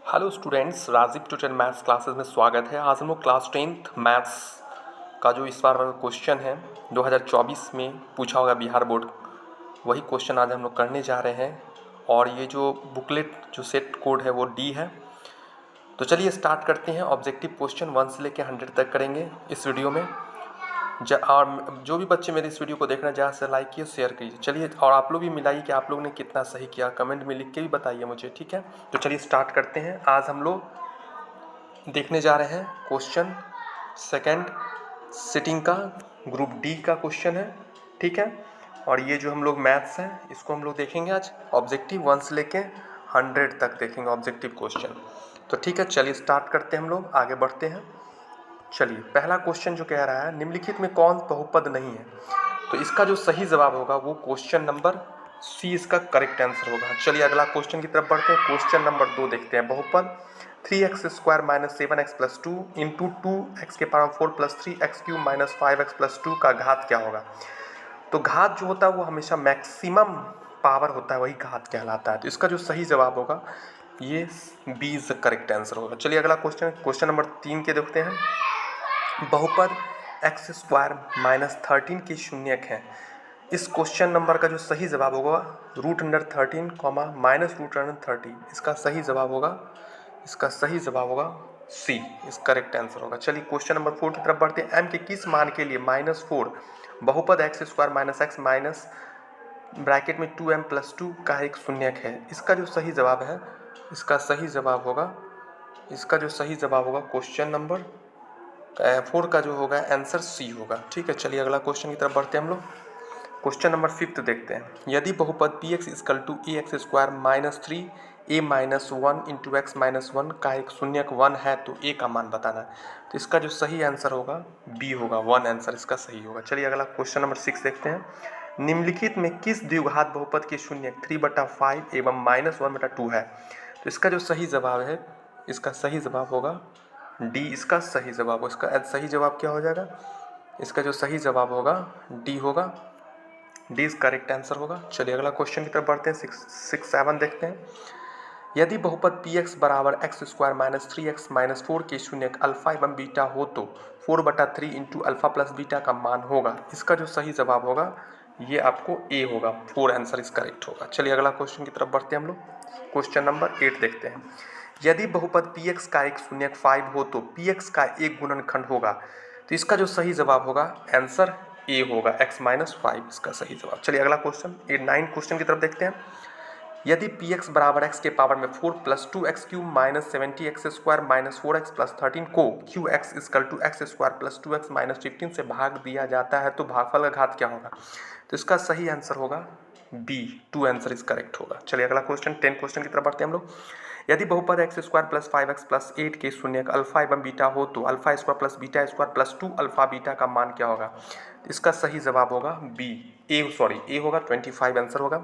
Hello students, Rajeev tutor maths classes में स्वागत है। आज हम लोग क्लास 10th मैथ्स का जो इस बार क्वेश्चन है 2024 में पूछा होगा बिहार बोर्ड, वही क्वेश्चन आज हम लोग करने जा रहे हैं। और ये जो बुकलेट जो सेट कोड है वो डी है। तो चलिए स्टार्ट करते हैं। ऑब्जेक्टिव क्वेश्चन 1 से लेकर 100 तक करेंगे इस वीडियो में। और जो भी बच्चे मेरे इस वीडियो को देख रहे हैं ज़्यादा से लाइक कीजिए, शेयर कीजिए। चलिए, और आप लोग भी मिलाइए कि आप लोग ने कितना सही किया, कमेंट में लिख के भी बताइए मुझे, ठीक है। तो चलिए स्टार्ट करते हैं। आज हम लोग देखने जा रहे हैं क्वेश्चन सेकंड सिटिंग का, ग्रुप डी का क्वेश्चन है, ठीक है। और ये जो हम लोग मैथ्स है इसको हम लोग देखेंगे आज ऑब्जेक्टिव 1 से लेके 100 तक देखेंगे ऑब्जेक्टिव क्वेश्चन। तो ठीक है, चलिए स्टार्ट करते हैं, हम लोग आगे बढ़ते हैं। चलिए, पहला क्वेश्चन जो कह रहा है निम्नलिखित में कौन बहुपद नहीं है, तो इसका जो सही जवाब होगा वो क्वेश्चन नंबर सी इसका करेक्ट आंसर होगा। चलिए अगला क्वेश्चन की तरफ बढ़ते हैं। क्वेश्चन नंबर 2 देखते हैं। बहुपद 3x² - 7x + 2 इंटू 2x के पावर 4 + 3x³ - 5x + 2 का घात क्या होगा। तो घात जो होता है वो हमेशा मैक्सिमम पावर होता है, वही घात कहलाता है। तो इसका जो सही जवाब होगा ये B is the correct answer होगा। चलिए अगला क्वेश्चन नंबर 3 के देखते हैं। बहुपद x² - 13 के शून्यक है। इस क्वेश्चन नंबर का जो सही जवाब होगा √13, -√30, इसका सही जवाब होगा सी, इस करेक्ट आंसर होगा। चलिए क्वेश्चन नंबर 4 की तरफ बढ़ते हैं। m के किस मान के लिए -4 बहुपद x² - x माइनस ब्रैकेट में 2m + 2 का एक शून्यक है। इसका जो सही जवाब है, इसका जो सही जवाब होगा क्वेश्चन नंबर 4 का जो होगा आंसर सी होगा, ठीक है। चलिए अगला क्वेश्चन की तरफ बढ़ते हैं हम लोग। क्वेश्चन नंबर 5 देखते हैं। यदि बहुपद px = ax² - 3a - 1 into x - 1 का एक शून्यक 1 है तो a का मान बताना है। तो इसका जो सही आंसर होगा b होगा, 1 आंसर इसका सही होगा। चलिए अगला क्वेश्चन नंबर 6 देखते हैं। निम्नलिखित में किस द्विघात बहुपद के शून्यक 3/5 एवं -1/2 है। तो इसका जो सही जवाब है, इसका सही जवाब होगा डी, इसका सही जवाब। इसका सही जवाब क्या हो जाएगा, इसका जो सही जवाब होगा डी होगा, डी इज करेक्ट आंसर होगा। चलिए अगला क्वेश्चन की तरफ बढ़ते हैं। 6-7 देखते हैं। यदि बहुपद px = x² - 3x - 4 के शून्यक अल्फा एवं बीटा हो तो 4/3 इंटू अल्फा प्लस बीटा का मान होगा। इसका जो सही जवाब होगा ये आपको ए होगा, 4 आंसर इस करेक्ट होगा। चलिए अगला क्वेश्चन की तरफ बढ़ते हैं हम लोग। क्वेश्चन नंबर 8 देखते हैं। यदि बहुपद px का एक शून्यक 5 हो तो px का एक गुणनखंड होगा। तो इसका जो सही जवाब होगा आंसर ए होगा, x - 5 इसका सही जवाब। चलिए अगला क्वेश्चन 9 क्वेश्चन की तरफ देखते हैं। यदि px = x के पावर में 4 + 2x³ - 70x² - 4x + 13 को qx = x² + 2x - 15 से भाग दिया जाता है तो भागफल का घात क्या होगा। तो इसका सही आंसर होगा बी, 2 आंसर इस करेक्ट होगा। चलिए अगला क्वेश्चन 10 क्वेश्चन की तरफ बढ़ते हैं हम लोग। यदि बहुपद x² + 5x + 8 के शून्यक अल्फा एवं बीटा हो तो α² + β² + 2 अल्फा बीटा का मान क्या होगा। इसका सही जवाब होगा बी, ए होगा, 25 आंसर होगा।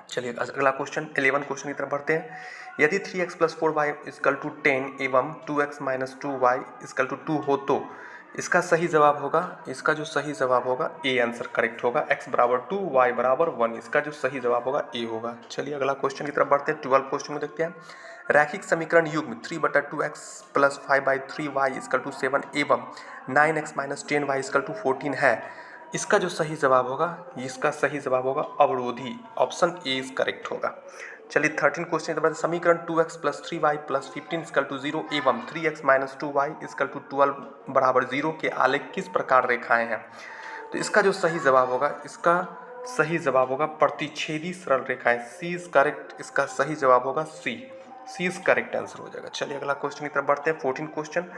चलिए अगला क्वेश्चन 11 क्वेश्चन की तरफ बढ़ते हैं। यदि 3x + 4y = 10 एवं 2x - 2y = 2 हो तो इसका सही जवाब होगा, इसका जो सही जवाब होगा ए आंसर करेक्ट होगा। x = 2 y = 1, इसका जो सही जवाब होगा ए होगा। चलिए अगला क्वेश्चन की तरफ बढ़ते हैं। 12 क्वेश्चन में देखते हैं। रैखिक समीकरण युग्म 3/2x + 5/3y = 7 एवं 9x - 10y = 14 है। इसका जो सही जवाब होगा, इसका सही जवाब होगा अवरोधी, ऑप्शन ए इज करेक्ट होगा। चलिए 13 क्वेश्चन के बाद समीकरण 2x + 3y + 15 = 0 एवं 3x - 2y = 12 = 0 के आलेख किस प्रकार रेखाएं हैं। तो इसका जो सही जवाब होगा, इसका सही जवाब होगा प्रतिच्छेदी सरल रेखाएं, सी इज करेक्ट। इसका सही जवाब होगा सी इज करेक्ट आंसर हो जाएगा। चलिए अगला क्वेश्चन की तरफ बढ़ते हैं। 14 क्वेश्चन।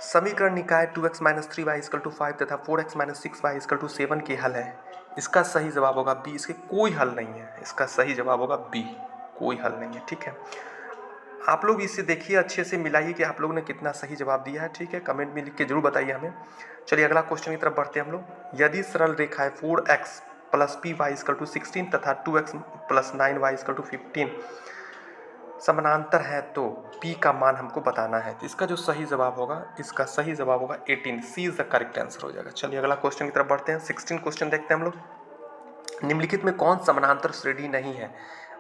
समीकरण निकाय 2x - 3y = 5 तथा 4x - 6y = 7 के हल है। इसका सही जवाब होगा बी, इसके कोई हल नहीं है। इसका सही जवाब होगा बी, कोई हल नहीं है, ठीक है। आप लोग इसे देखिए, अच्छे से मिलाइए कि आप लोगों ने कितना सही जवाब दिया है, ठीक है। कमेंट में लिख के जरूर बताइए हमें। चलिए अगला क्वेश्चन की तरफ बढ़ते हैं हम लोग। यदि सरल रेखाएं 4x + py = 16 तथा 2x + 9y = 15 समानांतर है तो p का मान हमको बताना है। तो इसका जो सही जवाब होगा, इसका सही जवाब होगा 18, सी इज द करेक्ट आंसर हो जाएगा। चलिए अगला क्वेश्चन की तरफ बढ़ते हैं। 16 क्वेश्चन देखते हैं हम लोग। निम्नलिखित में कौन समानांतर श्रेणी नहीं है।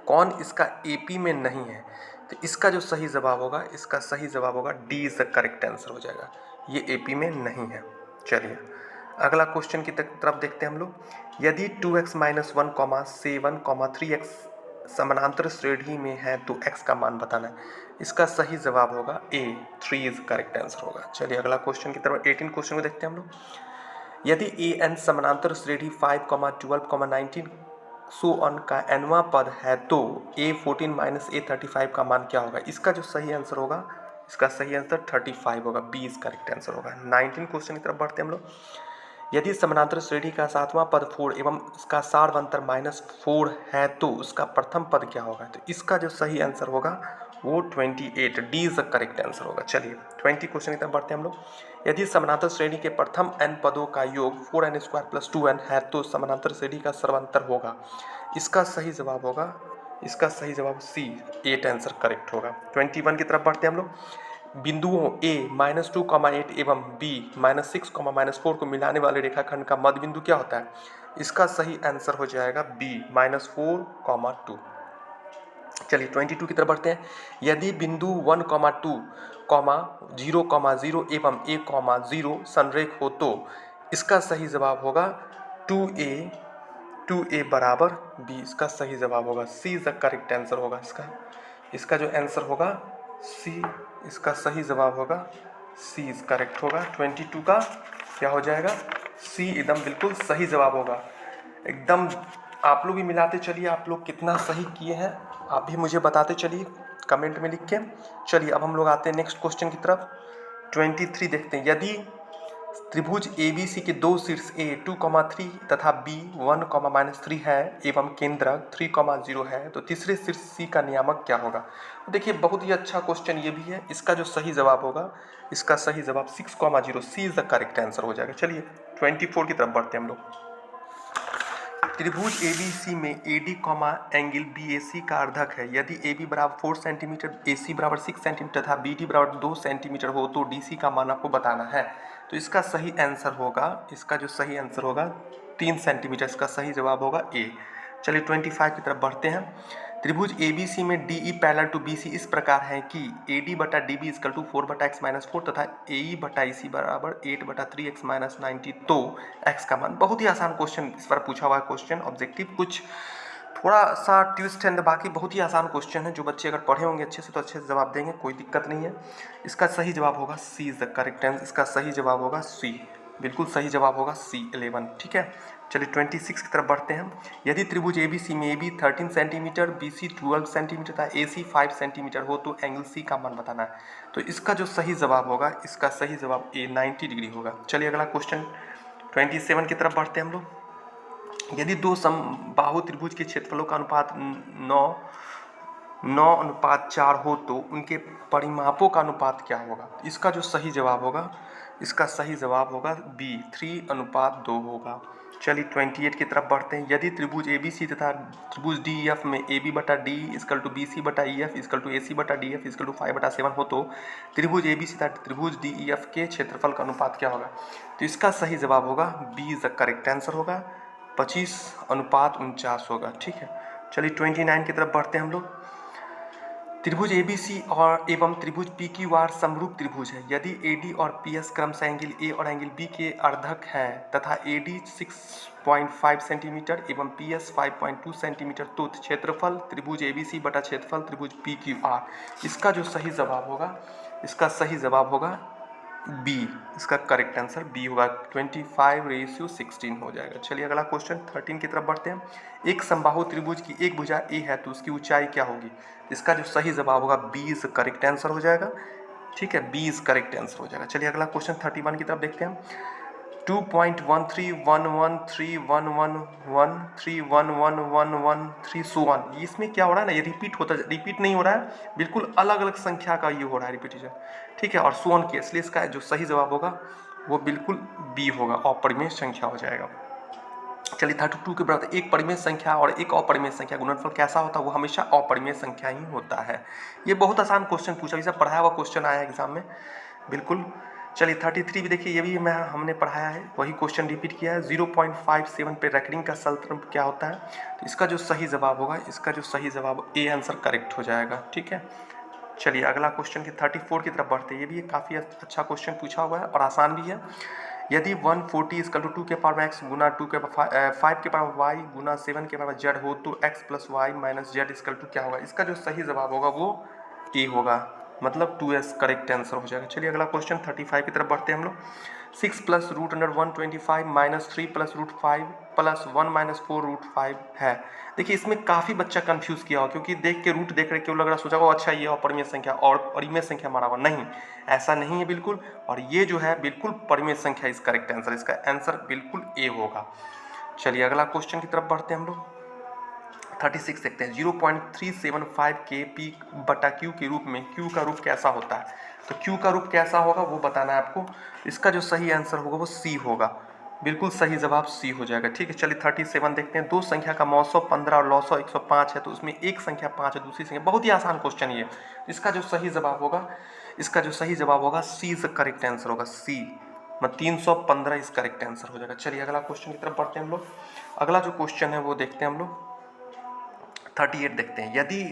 कौन इसका एपी में नहीं है? तो इसका जो सही जवाब होगा, इसका सही जवाब होगा D is the correct answer हो जाएगा, ये एपी में नहीं है। चलिए अगला क्वेश्चन की तरफ देखते हैं हम लोग। यदि 2x - 1, 7, 3x समानांतर श्रेणी में है तो x का मान बताना है। इसका सही जवाब होगा ए, 3 इज करेक्ट आंसर होगा। चलिए अगला क्वेश्चन की तरफ 18 क्वेश्चन को देखते हैं हम लोग। यदि ए एन समानांतर श्रेणी 5, 12, 19 सो ऑन का nवां पद है तो a 14 - a 35 का मान क्या होगा? इसका जो सही आंसर होगा, इसका सही आंसर 35 होगा, बी इज करेक्ट आंसर होगा। 19 क्वेश्चन की तरफ बढ़ते हैं हम लोग। यदि समानांतर श्रेणी का 7वां पद 4 एवं इसका सारवंतर -4 है तो उसका प्रथम पद क्या होगा? तो इसका जो सही आंसर होगा वो 28, D is the correct answer होगा। चलिए 20 क्वेश्चन की तरफ बढ़ते हैं हम लोग। यदि समानांतर श्रेणी के प्रथम n पदों का योग 4n² + 2n है तो समानांतर श्रेणी का सर्वांतर होगा। इसका सही जवाब होगा, इसका सही जवाब सी, 8 आंसर करेक्ट होगा। 21 की तरफ बढ़ते हैं हम लोग। बिंदुओं a -2, 8 एवं b -6, -4 को मिलाने वाले रेखाखंड का मध्य बिंदु क्या होता है? इसका सही आंसर हो जाएगा बी, -4, 2। चलिए 22 की तरफ बढ़ते हैं। यदि बिंदु 1, 2, 0, 0 एवं a, 0 संरेख हो तो इसका सही जवाब होगा 2a बराबर b। इसका सही जवाब होगा सी इज द करेक्ट आंसर होगा। इसका जो आंसर होगा सी, इसका सही जवाब होगा सी इज करेक्ट होगा। 22 का क्या हो जाएगा? सी एकदम बिल्कुल सही जवाब होगा। एकदम आप लोग भी मिलाते चलिए, आप लोग कितना सही किए हैं आप भी मुझे बताते चलिए कमेंट में लिख के। चलिए अब हम लोग आते हैं नेक्स्ट क्वेश्चन की तरफ। 23 देखते हैं। यदि त्रिभुज ABC के दो शीर्ष A 2, 3 तथा B 1, -3 है एवं केंद्रक 3, 0 है तो तीसरे शीर्ष C का नियामक क्या होगा? देखिए बहुत ही अच्छा क्वेश्चन ये भी है। इसका जो सही जवाब होगा, इसका सही जवाब 6, 0 सी इज द करेक्ट आंसर हो जाएगा। चलिए 24 की तरफ बढ़ते हैं हम लोग। त्रिभुज ABC में AD, एंगल BAC का अर्धक है। यदि AB बराबर 4 सेंटीमीटर, AC बराबर 6 सेंटीमीटर तथा BD बराबर 2 सेंटीमीटर हो तो DC का मान आपको बताना है। तो इसका सही आंसर होगा, इसका जो सही आंसर होगा 3 सेंटीमीटर, इसका सही जवाब होगा ए। चलिए 25 की तरफ बढ़ते हैं। त्रिभुज ABC में DE पैरेलल टू BC इस प्रकार है कि AD बटा DB इक्वल टू 4/x - 4 तथा AE बटा EC बराबर 8/3x - 90 तो x का मान। बहुत ही आसान क्वेश्चन इस पर पूछा हुआ क्वेश्चन, ऑब्जेक्टिव कुछ थोड़ा सा ट्विस्ट है, बाकी बहुत ही आसान क्वेश्चन है। जो बच्चे अगर पढ़े होंगे अच्छे से तो अच्छे से जवाब देंगे, कोई दिक्कत नहीं है। इसका सही जवाब होगा सी इज द करेक्ट आंसर। इसका सही जवाब होगा सी, बिल्कुल सही जवाब होगा सी 11। ठीक है चलिए 26 की तरफ बढ़ते हैं। यदि त्रिभुज ABC में AB 13 सेंटीमीटर, BC 12 सेंटीमीटर तथा AC 5 सेंटीमीटर हो तो एंगल C का मान बताना है। तो इसका जो सही जवाब होगा, इसका सही जवाब ए 90 डिग्री होगा। चलिए अगला क्वेश्चन 27 की तरफ बढ़ते हैं हम लोग। यदि दो समबाहु त्रिभुज के क्षेत्रफलों का अनुपात 9:4 हो तो उनके परिमापों का अनुपात क्या होगा? इसका जो सही जवाब होगा, इसका सही जवाब होगा बी, 3:2 होगा। चलिए 28 की तरफ बढ़ते हैं। यदि त्रिभुज ABC तथा त्रिभुज DEF में AB बटा D इक्वल टू BC बटा EF इक्वल टू AC बटा DF इक्वल टू 5/7 हो तो त्रिभुज ABC तथा त्रिभुज DEF के क्षेत्रफल का अनुपात क्या होगा? तो इसका सही जवाब होगा B is the correct answer होगा, 25:49 होगा। ठीक है चलिए 29 की तरफ बढ़ते हैं हम लोग। त्रिभुज ABC और एवं त्रिभुज PQR समरूप त्रिभुज है। यदि AD और PS क्रमशः एंगल A और एंगल B के अर्धक हैं तथा AD 6.5 सेंटीमीटर एवं PS 5.2 सेंटीमीटर तो क्षेत्रफल त्रिभुज ABC बटा क्षेत्रफल त्रिभुज PQR। इसका जो सही जवाब होगा, इसका सही जवाब होगा बी, इसका करेक्ट आंसर बी होगा, 25:16 हो जाएगा। चलिए अगला क्वेश्चन 13 की तरफ बढ़ते हैं। एक समबाहु त्रिभुज की एक भुजा ए है तो उसकी ऊंचाई क्या होगी? इसका जो सही जवाब होगा बी इज करेक्ट आंसर हो जाएगा। ठीक है बी इज करेक्ट आंसर हो जाएगा। चलिए अगला क्वेश्चन 31 की तरफ देखते हैं। 2.1311131113 सो ऑन, इसमें क्या हो रहा है ना, ये रिपीट नहीं हो रहा है, बिल्कुल अलग अलग संख्या का ये हो रहा है रिपीटिशन। ठीक है और सो ऑन के, इसलिए इसका जो सही जवाब होगा वो बिल्कुल बी होगा, अपरिमेय संख्या हो जाएगा। चलिए 32 के बाद एक परिमेय संख्या और एक अपरिमेय संख्या गुणनफल कैसा होता है? वो हमेशा अपरिमेय संख्या ही होता है। ये बहुत आसान क्वेश्चन पूछा, ये सब पढ़ाया हुआ क्वेश्चन आया एग्जाम में बिल्कुल। चलिए 33 भी देखिए, ये भी हमने पढ़ाया है, वही क्वेश्चन रिपीट किया है। 0.57 पे रेकरिंग का सल्तन क्या होता है, तो इसका जो सही जवाब होगा, इसका जो सही जवाब ए आंसर करेक्ट हो जाएगा। ठीक है, चलिए अगला क्वेश्चन की 34 की तरफ बढ़ते हैं। ये भी काफ़ी अच्छा क्वेश्चन पूछा हुआ है और आसान भी है। यदि 140 इक्वल टू 2 के पावर एक्स गुना 2 के पावर 5 के पावर वाई गुना 7 के पावर जेड हो तो X plus Y minus Z equal to क्या होगा, इसका जो सही जवाब होगा वो ए होगा, मतलब 2s करेक्ट आंसर हो जाएगा। चलिए अगला क्वेश्चन 35 की तरफ बढ़ते हैं हम लोग। 6 plus root under 125 minus 3 plus root 5 plus 1 minus 4 root 5 है। देखिए इसमें काफ़ी बच्चा कंफ्यूज किया हो, क्योंकि देख के रूट देख रहे क्यों लग रहा, सोचा हो अच्छा ये अपरिमेय संख्या और परिमेय संख्या मारा हुआ, नहीं ऐसा नहीं है बिल्कुल। और ये जो है बिल्कुल परिमेय संख्या इस करेक्ट आंसर, इसका आंसर बिल्कुल ए होगा। चलिए अगला क्वेश्चन की तरफ बढ़ते हैं हम लोग। 36 देखते हैं। 0.375 के पी बटा क्यू के रूप में क्यू का रूप कैसा होता है, तो क्यू का रूप कैसा होगा वो बताना है आपको। इसका जो सही आंसर होगा वो सी होगा, बिल्कुल सही जवाब सी हो जाएगा। ठीक है, चलिए 37 देखते हैं। दो संख्या का मौसम 15 और लौसौ 105 है, तो उसमें एक संख्या 5 है, दूसरी संख्या, बहुत ही आसान क्वेश्चन ये। इसका जो सही जवाब होगा, इसका जो सही जवाब होगा सी इज करेक्ट आंसर होगा, सी 315 इस करेक्ट आंसर हो जाएगा। चलिए अगला क्वेश्चन की तरफ बढ़ते हैं हम लोग। अगला जो क्वेश्चन है वो देखते हैं हम लोग। 38 देखते हैं। यदि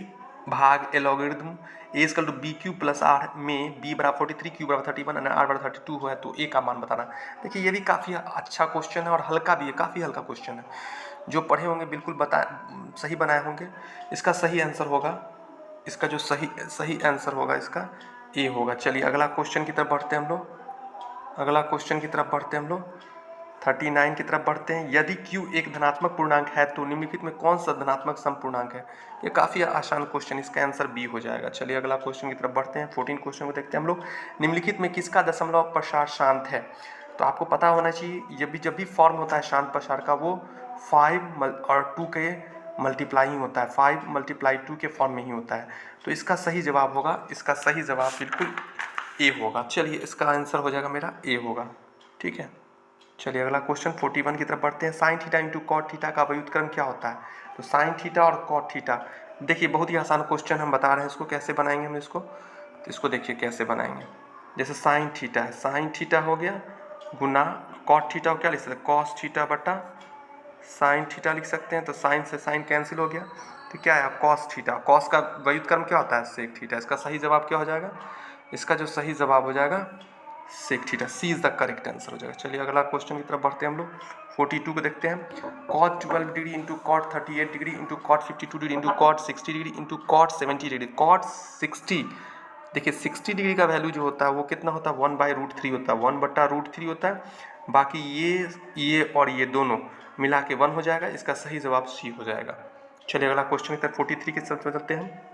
भाग algorithm A equal to B Q plus R में बी बराबर 43 क्यू बराबर 31 और आर बराबर 32 हो है तो ए का मान बताना। देखिए ये भी काफ़ी अच्छा क्वेश्चन है और हल्का भी है, काफ़ी हल्का क्वेश्चन है। जो पढ़े होंगे बिल्कुल सही बनाए होंगे। इसका सही आंसर होगा, इसका जो सही आंसर होगा इसका ए होगा। चलिए अगला क्वेश्चन की तरफ बढ़ते हैं हम लोग। अगला क्वेश्चन की तरफ बढ़ते हैं हम लोग। 39 की तरफ बढ़ते हैं। यदि q एक धनात्मक पूर्णांक है तो निम्नलिखित में कौन सा धनात्मक समपूर्णांक है। ये काफ़ी आसान क्वेश्चन, इसका आंसर बी हो जाएगा। चलिए अगला क्वेश्चन की तरफ बढ़ते हैं। 14 क्वेश्चन को देखते हैं हम लोग। निम्नलिखित में किसका दशमलव प्रसार शांत है, तो आपको पता होना चाहिए जब भी फॉर्म होता है शांत प्रसार का वो 5 और 2 के मल्टीप्लाई ही होता है, 5 मल्टीप्लाई 2 के फॉर्म में ही होता है। तो इसका सही जवाब होगा, इसका सही जवाब बिल्कुल ए होगा। चलिए इसका आंसर हो जाएगा मेरा ए होगा। ठीक है, चलिए अगला क्वेश्चन 41 की तरफ बढ़ते हैं। Sine theta into cot theta का व्युत्क्रम क्या होता है, तो साइन थीटा और कॉट थीटा, देखिए बहुत ही आसान क्वेश्चन हम बता रहे हैं। इसको कैसे बनाएंगे हम इसको, तो इसको देखिए कैसे बनाएंगे। जैसे साइन थीटा है, साइन थीटा हो गया गुना कॉट थीटा को क्या लिख सकते हैं, कॉस थीटा बटा साइन थीटा लिख सकते हैं। तो साइन से साइन कैंसिल हो गया, तो क्या है कॉस थीटा। कॉस का व्युत्क्रम क्या होता है, सेक थीटा। इसका सही जवाब क्या हो जाएगा, इसका जो सही जवाब हो जाएगा sec theta, C is the correct answer हो जाएगा। चलिए अगला क्वेश्चन की तरफ बढ़ते हैं हम लोग। 42 को देखते हैं। Cot 12 degree into cot 38 degree into cot 52 degree into cot 60 degree into cot 70 degree. Cot 60, देखिए 60 डिग्री का वैल्यू जो होता है वो कितना होता है, 1/√3 होता है, 1/√3 होता है। बाकी ये और ये दोनों मिला के 1 हो जाएगा। इसका सही जवाब सी हो जाएगा। चलिए अगला क्वेश्चन की तरफ 43 के साथ चलते हैं।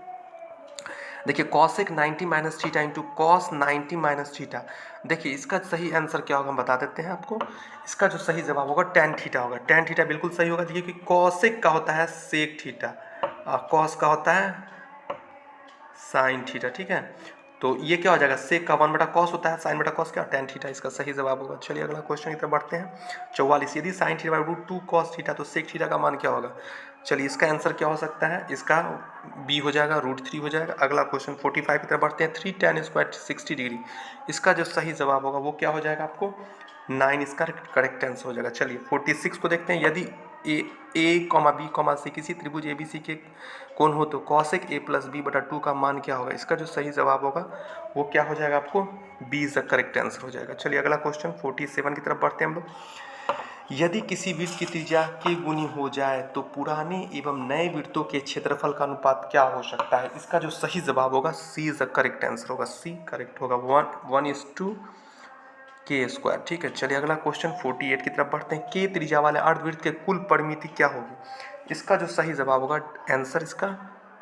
देखिए cosec 90 minus theta into cos 90 minus theta. देखिए इसका सही आंसर क्या होगा हम बता देते हैं आपको। इसका जो सही जवाब होगा टेन थीटा होगा। टेन थीटा बिल्कुल सही होगा। देखिए कि कॉसेक का होता है सेक थीटा और कॉस का होता है साइन थीटा। ठीक है, तो ये क्या हो जाएगा, सेक का 1/cos होता है, साइन बटा कॉस क्या, टेन थीटा। इसका सही जवाब होगा। चलिए अगला क्वेश्चन की तरफ बढ़ते हैं। 44, यदि sine theta by √2 cos theta तो सेक थीटा का मान क्या होगा। चलिए इसका आंसर क्या हो सकता है, इसका बी हो जाएगा, √3 हो जाएगा। अगला क्वेश्चन 45 की तरफ बढ़ते हैं। 3 tan स्क्वायर 60 डिग्री, इसका जो सही जवाब होगा वो क्या हो जाएगा आपको 9, इसका करेक्ट आंसर हो जाएगा। चलिए 46 को देखते हैं। यदि ए कॉमा बी कॉमा सी किसी त्रिभुज ABC के कोण हो तो कॉसेक A+B/2 का मान क्या होगा। इसका जो सही जवाब होगा वो क्या हो जाएगा आपको B is the correct answer हो जाएगा। चलिए अगला क्वेश्चन 47 की तरफ बढ़ते हैं हम लोग। यदि किसी वृत्त की त्रिज्या के गुनी हो जाए तो पुराने एवं नए वृत्तों के क्षेत्रफल का अनुपात क्या हो सकता है। इसका जो सही जवाब होगा सी इज द करेक्ट आंसर होगा, सी करेक्ट होगा, 1:2 k²। ठीक है, चलिए अगला क्वेश्चन 48 की तरफ बढ़ते हैं। के त्रिज्या वाले अर्धवृत्त के कुल परिमिति क्या होगी। इसका जो सही जवाब होगा आंसर इसका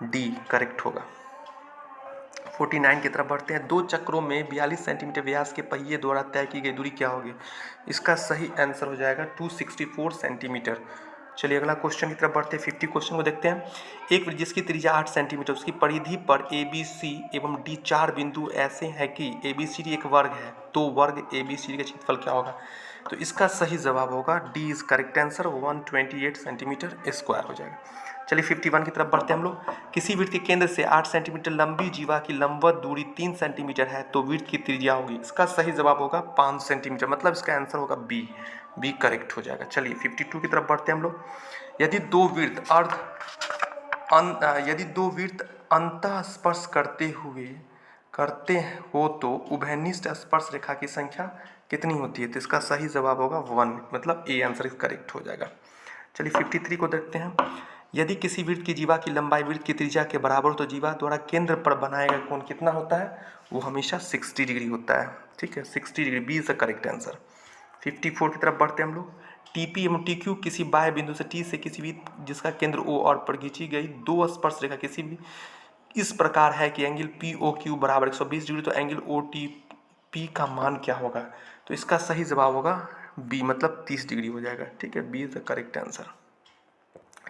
डी करेक्ट होगा। 49 की तरफ बढ़ते हैं। 2 चक्रों में 42 सेंटीमीटर व्यास के पहिए द्वारा तय की गई दूरी क्या होगी। इसका सही आंसर हो जाएगा 264 सेंटीमीटर। चलिए अगला क्वेश्चन की तरफ बढ़ते हैं। 50 क्वेश्चन को देखते हैं। एक वृत्त जिसकी त्रिज्या 8 सेंटीमीटर, उसकी परिधि पर ABC एवं D 4 बिंदु ऐसे हैं कि ABCD एक वर्ग है, तो वर्ग ABCD का क्षेत्रफल क्या होगा। तो इसका सही जवाब होगा D is correct answer, 128 centimetre square हो जाएगा। चलिए 51 की तरफ बढ़ते हैं हम लोग। किसी वृत्त के केंद्र से 8 सेंटीमीटर लंबी जीवा की लंबवत दूरी 3 सेंटीमीटर है तो वृत्त की त्रिज्या होगी। इसका सही जवाब होगा 5 सेंटीमीटर, मतलब इसका आंसर होगा बी करेक्ट हो जाएगा। चलिए 52 की तरफ बढ़ते हैं हम लोग। यदि दो वृत्त अंतः स्पर्श करते हो तो उभयनिष्ठ स्पर्श रेखा की संख्या कितनी होती है? तो इसका सही जवाब होगा 1, मतलब ए आंसर करेक्ट हो जाएगा। चलिए 53 को देखते हैं। यदि किसी वृत्त की जीवा की लंबाई वृत्त की त्रिज्या के बराबर हो तो जीवा द्वारा केंद्र पर बनाया गया कोण कितना होता है? वो हमेशा 60 डिग्री होता है। ठीक है, 60 degree, B is the correct answer. 54 की तरफ बढ़ते हैं हम लोग। टीपी एवं टीक्यू किसी बाह्य बिंदु से टी से किसी भी जिसका केंद्र ओ और पर खींची गई दो स्पर्श रेखा किसी भी इस प्रकार है कि एंगल पी ओ क्यू बराबर 120 डिग्री, तो एंगल ओ टी पी का मान क्या होगा? तो इसका सही जवाब होगा बी, मतलब 30 डिग्री हो जाएगा। ठीक है, B is the correct answer.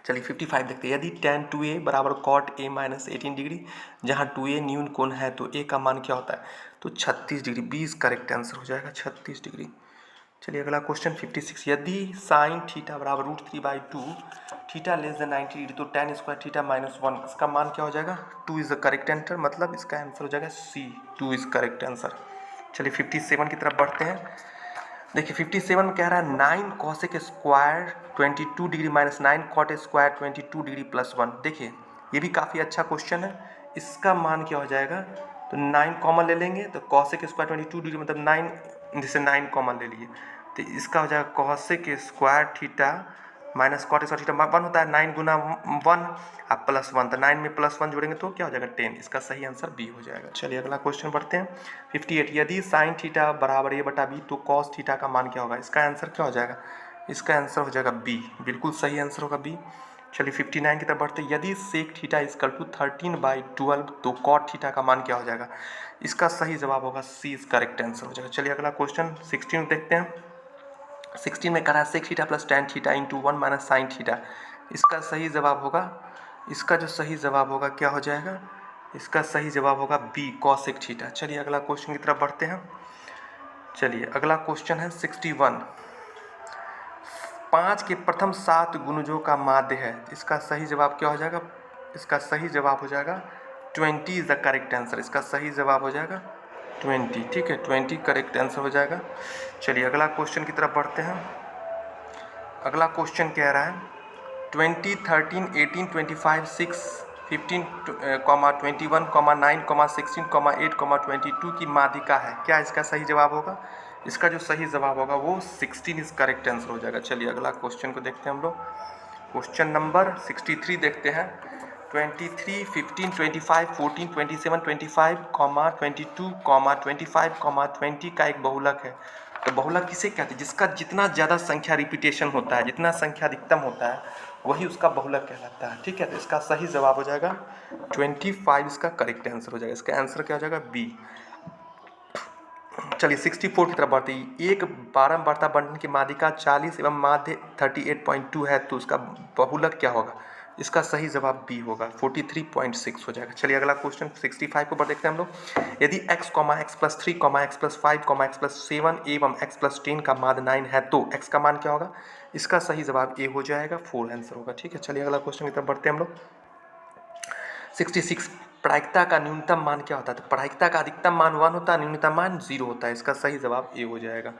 चलिए 55 देखते हैं। यदि tan 2a बराबर cot a माइनस 18 डिग्री, जहाँ 2a न्यून कोण है तो a का मान क्या होता है? तो 36 डिग्री, 20 करेक्ट आंसर हो जाएगा 36 डिग्री। चलिए अगला क्वेश्चन 56। यदि साइन थीटा बराबर √3/2 थीटा लेस देन 90 डिग्री तो tan स्क्वायर थीटा माइनस 1 इसका मान क्या हो जाएगा? 2 इज द करेक्ट आंसर, मतलब इसका आंसर हो जाएगा सी, 2 इज करेक्ट आंसर। चलिए 57 की तरफ बढ़ते हैं। देखिए 57 में कह रहा है 9 cosec square 22 degree minus 9 cot square 22 degree plus 1। देखिए ये भी काफ़ी अच्छा क्वेश्चन है। इसका मान क्या हो जाएगा? तो 9 कॉमन ले लेंगे तो कॉसेक स्क्वायर 22 डिग्री मतलब 9, जैसे 9 कॉमन ले लिए तो इसका हो जाएगा cosec square theta minus cot square theta 1 होता है, 9 गुना 1 आप प्लस 1, तो 9 में प्लस 1 जोड़ेंगे तो क्या हो जाएगा 10। इसका सही आंसर बी हो जाएगा। चलिए अगला क्वेश्चन बढ़ते हैं 58। यदि साइन थीटा बराबर ए बटा बी तो कॉस थीटा का मान क्या होगा? इसका आंसर क्या हो जाएगा? इसका आंसर हो जाएगा बी, बिल्कुल सही आंसर होगा बी। चलिए 59 की तरफ बढ़ते हैं। यदि सेक थीटा इजकल टू 13/12 तो कॉट थीटा का मान क्या हो जाएगा? इसका सही जवाब होगा सी इज करेक्ट आंसर हो जाएगा। चलिए अगला क्वेश्चन 16 देखते हैं। 16 में कह रहा है sec theta plus tan theta into 1 minus sine theta. इसका सही जवाब होगा, इसका जो सही जवाब होगा क्या हो जाएगा? इसका सही जवाब होगा बी कॉसेक थीटा। चलिए अगला क्वेश्चन की तरफ बढ़ते हैं। चलिए अगला क्वेश्चन है 61। 5 के प्रथम 7 गुणजों का माध्य है, इसका सही जवाब क्या हो जाएगा? इसका सही जवाब हो जाएगा 20 इज द करेक्ट आंसर। इसका सही जवाब हो जाएगा 20। ठीक है, 20 करेक्ट आंसर हो जाएगा। चलिए अगला क्वेश्चन की तरफ बढ़ते हैं। अगला क्वेश्चन कह रहा है 20, 13, 18, 25, 6, 15, 21, 9, 16, 8, 22 की माध्यिका है, क्या इसका सही जवाब होगा? इसका जो सही जवाब होगा वो 16 इज करेक्ट आंसर हो जाएगा। चलिए अगला क्वेश्चन को देखते हैं हम लोग। क्वेश्चन नंबर 63 देखते हैं। 23, 15, 25, 14, 27, 25, 22, 25, 20 का एक बहुलक है। तो बहुलक किसे कहते हैं? जिसका जितना ज़्यादा संख्या रिपीटेशन होता है, जितना संख्या अधिकतम होता है वही उसका बहुलक कहलाता है। ठीक है, तो इसका सही जवाब हो जाएगा 25, इसका करेक्ट आंसर हो जाएगा। इसका आंसर क्या हो जाएगा? बी। चलिए 64 की तरफ बढ़ते हैं। एक बारंबारता बंटन की माध्यिका 40 एवं माध्य 38.2 है तो उसका बहुलक क्या होगा? इसका सही जवाब बी होगा, 43.6 हो जाएगा। चलिए अगला क्वेश्चन 65 को देखते हैं हम लोग। यदि x, x+3, x+5, x+7 एवं x+10 का माध्य 9 है तो x का मान क्या होगा? इसका सही जवाब ए हो जाएगा, 4 आंसर होगा। ठीक है, चलिए अगला क्वेश्चन की तरफ बढ़ते हैं हम लोग। 66 प्रायिकता का न्यूनतम मान क्या होता है? तो प्रायिकता का अधिकतम मान 1 होता है, न्यूनतम मान 0 होता है। इसका सही जवाब ए हो जाएगा।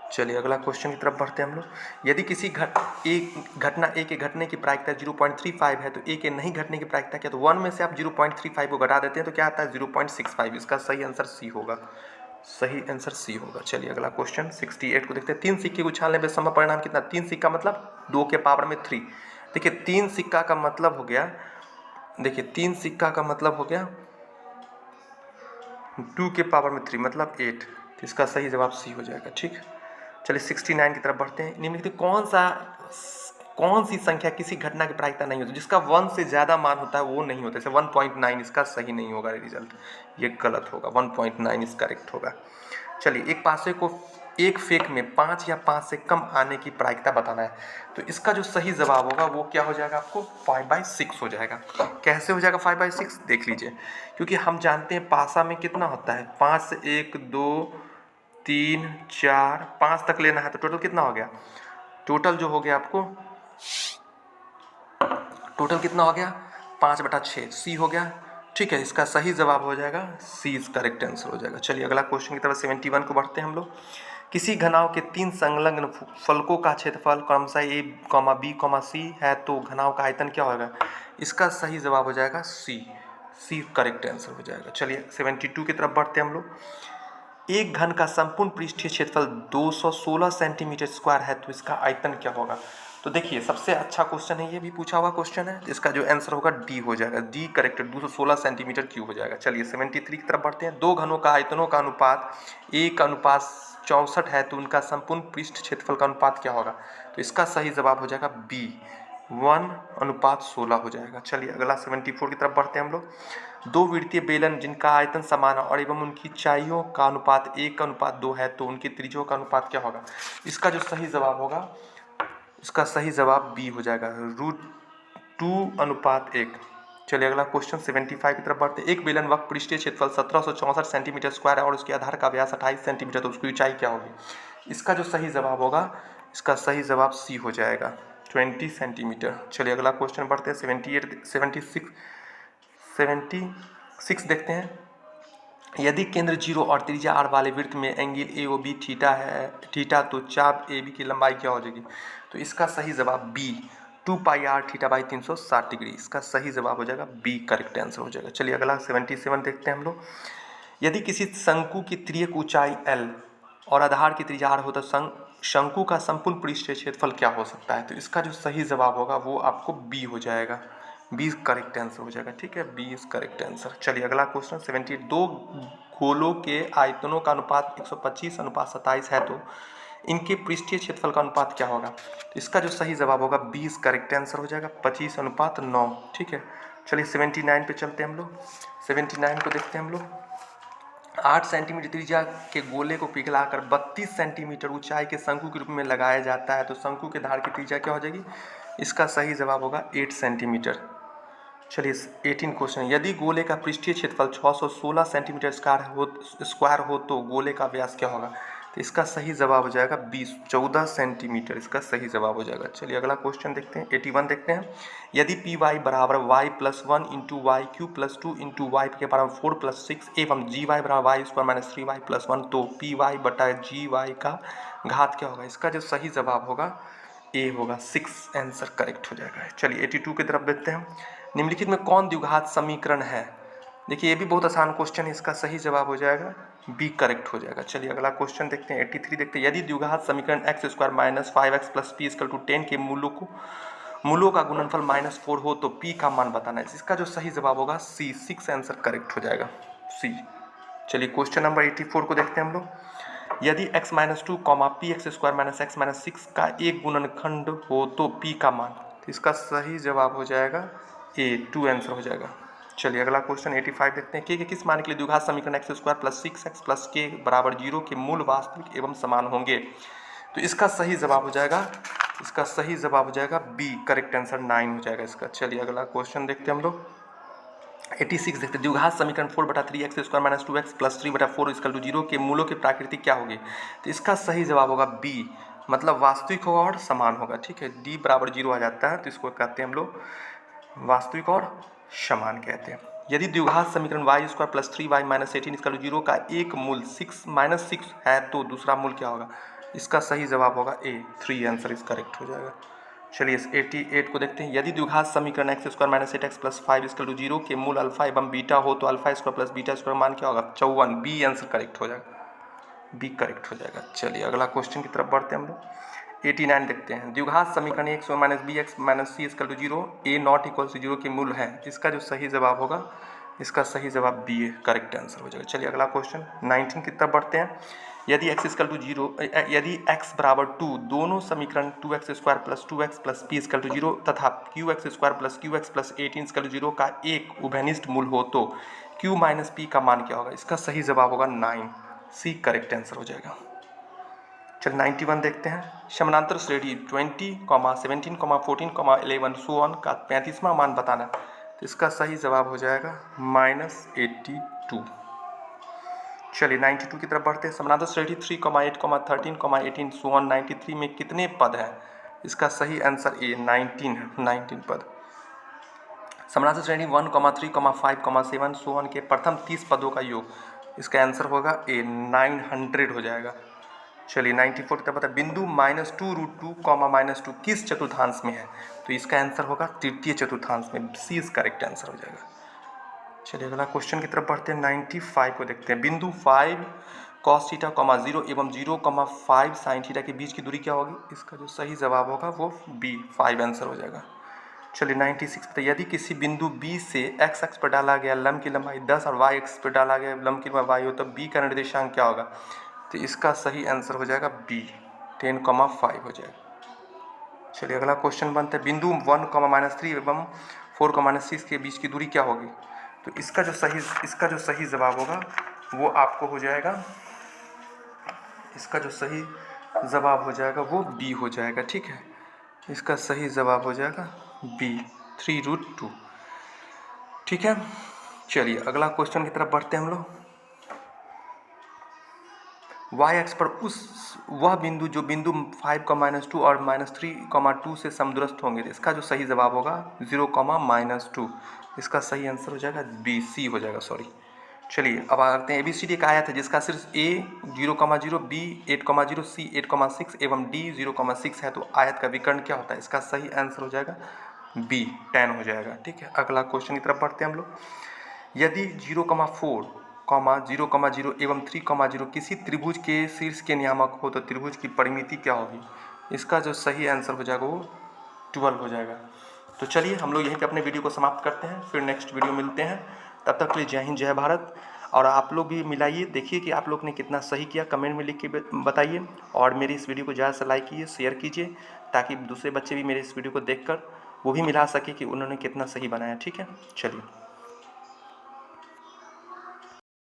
चलिए अगला क्वेश्चन की तरफ बढ़ते हैं हम लोग। यदि किसी घटना ए के घटने की प्रायिकता 0.35 है तो ए के नहीं घटने की प्रायिकता क्या? तो 1 में से आप 0.35 को घटा देते हैं तो क्या आता है? 0.65। इसका सही आंसर सी होगा, सही आंसर सी होगा। चलिए अगला क्वेश्चन 68 को देखते हैं। 3 सिक्के उछालने पर संभव परिणाम कितना? 3 सिक्का मतलब 2 के पावर में 3। देखिए 3 सिक्का का मतलब हो गया, देखिए 3 सिक्का का मतलब हो गया 2 के पावर में 3 मतलब 8। तो इसका सही जवाब सी हो जाएगा। ठीक, चलिए 69 की तरफ बढ़ते हैं। निम्नलिखित कौन सी संख्या किसी घटना की प्रायिकता नहीं होती? जिसका 1 से ज़्यादा मान होता है वो नहीं होता। जैसे 1.9 इसका सही नहीं होगा, रिजल्ट ये गलत होगा, 1.9 इस करेक्ट होगा। चलिए एक पासे को एक फेक में 5 या 5 से कम आने की प्रायिकता बताना है तो इसका जो सही जवाब होगा वो क्या हो जाएगा? आपको 5/6 हो जाएगा। कैसे हो जाएगा 5/6? देख लीजिए, क्योंकि हम जानते हैं पासा में कितना होता है, 5 से 1, 2, 3, 4, 5 तक लेना है तो टोटल कितना हो गया? टोटल जो हो गया आपको टोटल कितना हो गया 5/6 सी हो गया। ठीक है, इसका सही जवाब हो जाएगा सी, इज करेक्ट आंसर हो जाएगा। चलिए अगला क्वेश्चन की तरफ 71 को बढ़ते हैं हम लोग। किसी घनाव के 3 संलग्न फलकों का क्षेत्रफल क्रमशः ए, बी, सी है तो घनाव का आयतन क्या होगा? इसका सही जवाब हो जाएगा सी, सी करेक्ट आंसर हो जाएगा। चलिए 72 की तरफ बढ़ते हैं हम लोग। एक घन का संपूर्ण पृष्ठीय क्षेत्रफल 216 सेंटीमीटर स्क्वायर है तो इसका आयतन क्या होगा? तो देखिए सबसे अच्छा क्वेश्चन है, ये भी पूछा हुआ क्वेश्चन है। इसका जो आंसर होगा डी हो जाएगा, डी करेक्ट, 216 सेंटीमीटर क्यूब हो जाएगा। चलिए 73 की तरफ बढ़ते हैं। दो घनों का आयतनों का अनुपात 1:64 है तो उनका संपूर्ण पृष्ठ क्षेत्रफल का अनुपात क्या होगा? तो इसका सही जवाब हो जाएगा बी, 1:16 हो जाएगा। चलिए अगला 74 की तरफ बढ़ते हैं हम लोग। दो वृत्तीय बेलन जिनका आयतन समान है और एवं उनकी ऊंचाइयों का अनुपात 1:2 है तो उनकी त्रिज्यों का अनुपात क्या होगा? इसका जो सही जवाब होगा, इसका सही जवाब बी हो जाएगा, √2:1। चलिए अगला क्वेश्चन 75 की तरफ बढ़ते हैं। एक बेलन वक्र पृष्ठीय क्षेत्रफल 1764 सेंटीमीटर स्क्वायर है और उसके आधार का व्यास 28 सेंटीमीटर, तो उसकी ऊंचाई क्या होगी? इसका जो सही जवाब होगा, इसका सही जवाब सी हो जाएगा, 20 सेंटीमीटर। चलिए अगला क्वेश्चन बढ़ते हैं 76 देखते हैं। यदि केंद्र 0 और त्रिज्या r वाले वृत्त में angle A O B theta है, थीटा, तो चाप ए बी की लंबाई क्या हो जाएगी? तो इसका सही जवाब बी, 2πr θ/360 डिग्री। इसका सही जवाब हो जाएगा बी, करेक्ट आंसर हो जाएगा। चलिए अगला 77 देखते हैं हम लोग। यदि किसी शंकु की तिर्यक ऊंचाई l और आधार की त्रिज्या r हो तो शंकु का संपूर्ण पृष्ठीय क्षेत्रफल क्या हो सकता है? तो इसका जो सही जवाब होगा वो आपको बी हो जाएगा, 20 करेक्ट आंसर हो जाएगा। ठीक है, 20 करेक्ट आंसर। चलिए अगला क्वेश्चन 78। दो गोलों के आयतनों का अनुपात 125:27 है तो इनके पृष्ठीय क्षेत्रफल का अनुपात क्या होगा? तो इसका जो सही जवाब होगा 20 करेक्ट आंसर हो जाएगा, 25:9। ठीक है, चलिए 79 पे चलते हैं हम लोग। 79 को देखते हैं हम लोग। 8 सेंटीमीटर त्रिज्या के गोले को पिघलाकर 32 सेंटीमीटर ऊंचाई के शंकु के रूप में लगाया जाता है तो शंकु के धार की त्रिज्या क्या हो जाएगी? इसका सही जवाब होगा 8 सेंटीमीटर। चलिए 18 क्वेश्चन। यदि गोले का पृष्ठीय क्षेत्रफल 616 सेंटीमीटर स्क्वायर हो तो गोले का व्यास क्या होगा? तो इसका सही जवाब हो जाएगा 14 सेंटीमीटर, इसका सही जवाब हो जाएगा। चलिए अगला क्वेश्चन देखते हैं, 81 देखते हैं। यदि पी वाई बराबर Y plus 1 into Y Q plus 2 into Y के बराबर 4 प्लस 6 एवं जी वाई बराबर Y square minus 3y plus 1 तो पी वाई बटा जी वाई का घात क्या होगा? इसका जो सही जवाब होगा ए होगा, 6 आंसर करेक्ट हो जाएगा। चलिए 82 की तरफ देखते हैं। निम्नलिखित में कौन द्विघात समीकरण है? देखिए ये भी बहुत आसान क्वेश्चन है, इसका सही जवाब हो जाएगा बी, करेक्ट हो जाएगा। चलिए अगला क्वेश्चन देखते हैं, 83 देखते हैं। यदि द्विघात समीकरण x square minus 5x plus P equal to 10 के मूलों का गुणनफल -4 हो तो p का मान बताना है। इसका जो सही जवाब होगा सी, 6 आंसर करेक्ट हो जाएगा, सी। चलिए क्वेश्चन नंबर 84 को देखते हैं हम लोग। यदि x minus 2 P x square minus x minus 6 का एक गुणनखंड हो तो p का मान, तो इसका सही जवाब हो जाएगा ए, 2 आंसर हो जाएगा। चलिए अगला क्वेश्चन 85 देखते हैं। के किस मान के लिए द्विघात समीकरण x square plus 6x plus के बराबर 0 के मूल वास्तविक एवं समान होंगे? तो इसका सही जवाब हो जाएगा, इसका सही जवाब हो जाएगा बी, करेक्ट आंसर 9 हो जाएगा इसका। चलिए अगला क्वेश्चन देखते हैं हम लोग, 86 देखते हैं। द्विघात समीकरण 4/3x square minus 2x plus 3/4 equal to 0 के मूलों की प्राकृतिक क्या होगी? तो इसका सही जवाब होगा बी, मतलब वास्तविक होगा और समान होगा। ठीक है, डी बराबर 0 आ जाता है तो इसको कहते हैं हम लोग वास्तविक और समान कहते हैं। यदि द्विघात समीकरण y square plus 3y minus 18 equal to 0 का एक मूल 6 है तो दूसरा मूल क्या होगा? इसका सही जवाब होगा ए, 3 आंसर इस करेक्ट हो जाएगा। चलिए 88 को देखते हैं। यदि द्विघात समीकरण x square minus 8x plus 5 equal to 0 के मूल अल्फा एवं बीटा हो तो alpha square plus beta square मान क्या होगा? 54, बी आंसर करेक्ट हो जाएगा, बी करेक्ट हो जाएगा। चलिए अगला क्वेश्चन की तरफ बढ़ते हैं हम लोग। 89 देखते हैं। द्विघात समीकरण x minus B X minus C equal to 0 A not equal to 0 के मूल है। इसका जो सही जवाब होगा, इसका सही जवाब बी है, करेक्ट आंसर हो जाएगा। चलिए अगला क्वेश्चन 19 की तरफ बढ़ते हैं। यदि x इक्वल टू 0, यदि x बराबर 2 दोनों समीकरण 2x square plus 2x plus P equal to 0 तथा qx square plus qx plus 18 equal to 0 का एक उभयनिष्ठ मूल हो तो q माइनस p का मान क्या होगा? इसका सही जवाब होगा 9, सी करेक्ट आंसर हो जाएगा। चलिए 91 देखते हैं। समानांतर श्रेणी 20, 17, 14, 11 सो ऑन का 35वां मान बताना। तो इसका सही जवाब हो जाएगा -82। चलिए 92 की तरफ बढ़ते हैं। समानांतर श्रेणी 3, 8, 13, 18 सो ऑन 93 में कितने पद हैं? इसका सही आंसर ए, 19 है, 19 पद। समानांतर श्रेणी 1, 3, 5, 7 सो ऑन के प्रथम 30 पदों का योग, इसका आंसर होगा ए 900 हो जाएगा। चलिए 94 तक बता, बिंदु -2√2, -2 किस चतुर्थांश में है? तो इसका आंसर होगा तृतीय चतुर्थांश में, सी इज करेक्ट आंसर हो जाएगा। चलिए अगला क्वेश्चन की तरफ बढ़ते हैं, 95 को देखते हैं। बिंदु 5 cos थीटा, 0 एवं 0,5 sin थीटा के बीच की दूरी क्या होगी? इसका जो सही जवाब होगा वो बी 5 आंसर हो जाएगा। चलिए 96 पे, यदि किसी बिंदु B से x अक्ष पर डाला गया लंब की लंबाई 10 और y अक्ष पर डाला गया लंब की लंबाई हो, तो B का निर्देशांक क्या होगा? तो इसका सही आंसर हो जाएगा B 10,5 हो जाएगा। चलिए अगला क्वेश्चन बनता है, बिंदु 1,-3 एवं 4,-6 के बीच की दूरी क्या होगी? तो इसका जो सही जवाब होगा वो आपको हो जाएगा, इसका जो सही जवाब हो जाएगा वो B हो जाएगा। ठीक है, इसका सही जवाब हो जाएगा B 3√2। ठीक है, चलिए अगला क्वेश्चन की तरफ बढ़ते हैं हम लोग। y अक्ष पर वह बिंदु जो बिंदु 5,-2 और -3,2 से समदूरस्थ होंगे, इसका जो सही जवाब होगा 0,-2, इसका सही आंसर हो जाएगा B, C हो जाएगा, सॉरी। चलिए अब आते हैं, ABCD का आयत है जिसका शीर्ष A 0,0, B 8,0, C 8,6 एवं D 0,6 है, तो आयत का विकर्ण क्या होता है? इसका सही आंसर हो जाएगा B 10 हो जाएगा। ठीक है, अगला क्वेश्चन की तरफ बढ़ते हैं हम लोग। यदि 0,4, 0,0 एवं 3,0 किसी त्रिभुज के शीर्ष के नियामक हो, तो त्रिभुज की परिमिति क्या होगी? इसका जो सही आंसर हो जाएगा वो 12 हो जाएगा। तो चलिए हम लोग यहीं पे अपने वीडियो को समाप्त करते हैं, फिर नेक्स्ट वीडियो मिलते हैं। तब तक के लिए जय हिंद, जय भारत। और आप लोग भी मिलाइए, देखिए कि आप लोग ने कितना सही किया, कमेंट में लिख के बताइए। और मेरी इस वीडियो को ज़्यादा से लाइक कीजिए, शेयर कीजिए, ताकि दूसरे बच्चे भी मेरे इस वीडियो को देखकर वो भी मिला सके कि उन्होंने कितना सही बनाया। ठीक है, चलिए।